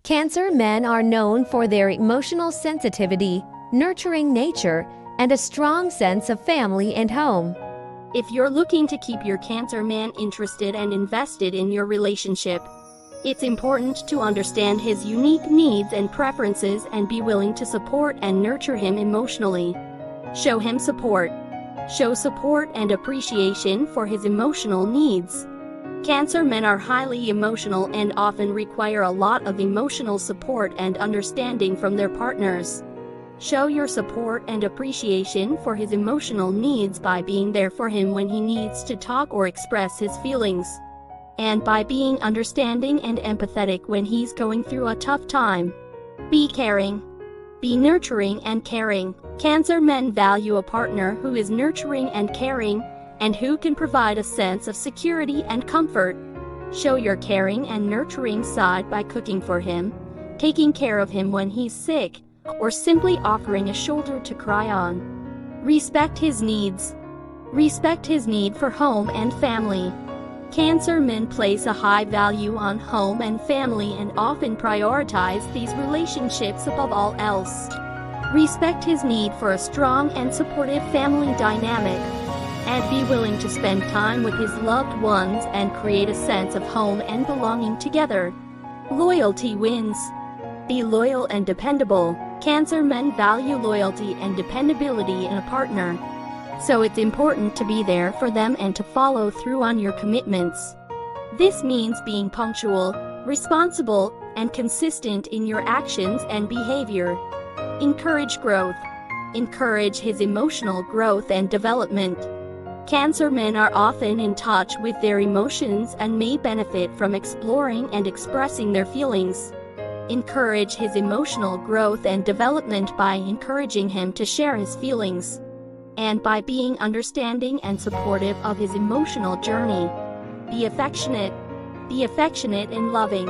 Cancer men are known for their emotional sensitivity, nurturing nature, and a strong sense of family and home. If you're looking to keep your Cancer man interested and invested in your relationship, it's important to understand his unique needs and preferences and be willing to support and nurture him emotionally. Show him support. Show support and appreciation for his emotional needs. Cancer men are highly emotional and often require a lot of emotional support and understanding from their partners. Show your support and appreciation for his emotional needs by being there for him when he needs to talk or express his feelings, and by being understanding and empathetic when he's going through a tough time. Be caring. Be nurturing and caring. Cancer men value a partner who is nurturing and caring, and who can provide a sense of security and comfort. Show your caring and nurturing side by cooking for him, taking care of him when he's sick, or simply offering a shoulder to cry on. Respect his needs. Respect his need for home and family. Cancer men place a high value on home and family and often prioritize these relationships above all else. Respect his need for a strong and supportive family dynamic, and be willing to spend time with his loved ones and create a sense of home and belonging together. Loyalty wins. Be loyal and dependable. Cancer men value loyalty and dependability in a partner, so it's important to be there for them and to follow through on your commitments. This means being punctual, responsible, and consistent in your actions and behavior. Encourage growth. Encourage his emotional growth and development. Cancer men are often in touch with their emotions and may benefit from exploring and expressing their feelings. Encourage his emotional growth and development by encouraging him to share his feelings, and by being understanding and supportive of his emotional journey. Be affectionate. Be affectionate and loving.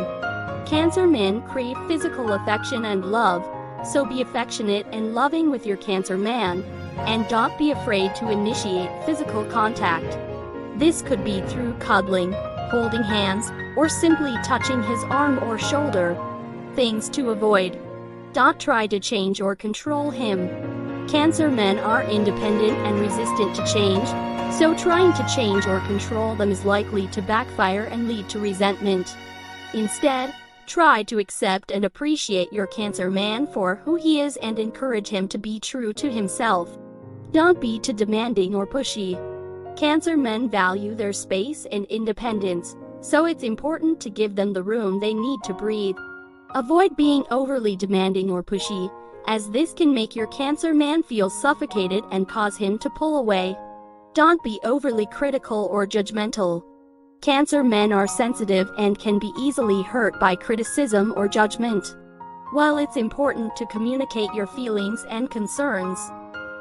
Cancer men crave physical affection and love, so be affectionate and loving with your Cancer man, and don't be afraid to initiate physical contact. This could be through cuddling, holding hands, or simply touching his arm or shoulder. Things to avoid. Don't try to change or control him. Cancer men are independent and resistant to change, so trying to change or control them is likely to backfire and lead to resentment. Instead, try to accept and appreciate your Cancer man for who he is and encourage him to be true to himself. Don't be too demanding or pushy. Cancer men value their space and independence, so it's important to give them the room they need to breathe. Avoid being overly demanding or pushy, as this can make your Cancer man feel suffocated and cause him to pull away. Don't be overly critical or judgmental. Cancer men are sensitive and can be easily hurt by criticism or judgment. While it's important to communicate your feelings and concerns,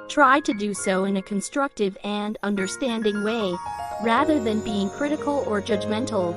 try to do so in a constructive and understanding way, rather than being critical or judgmental.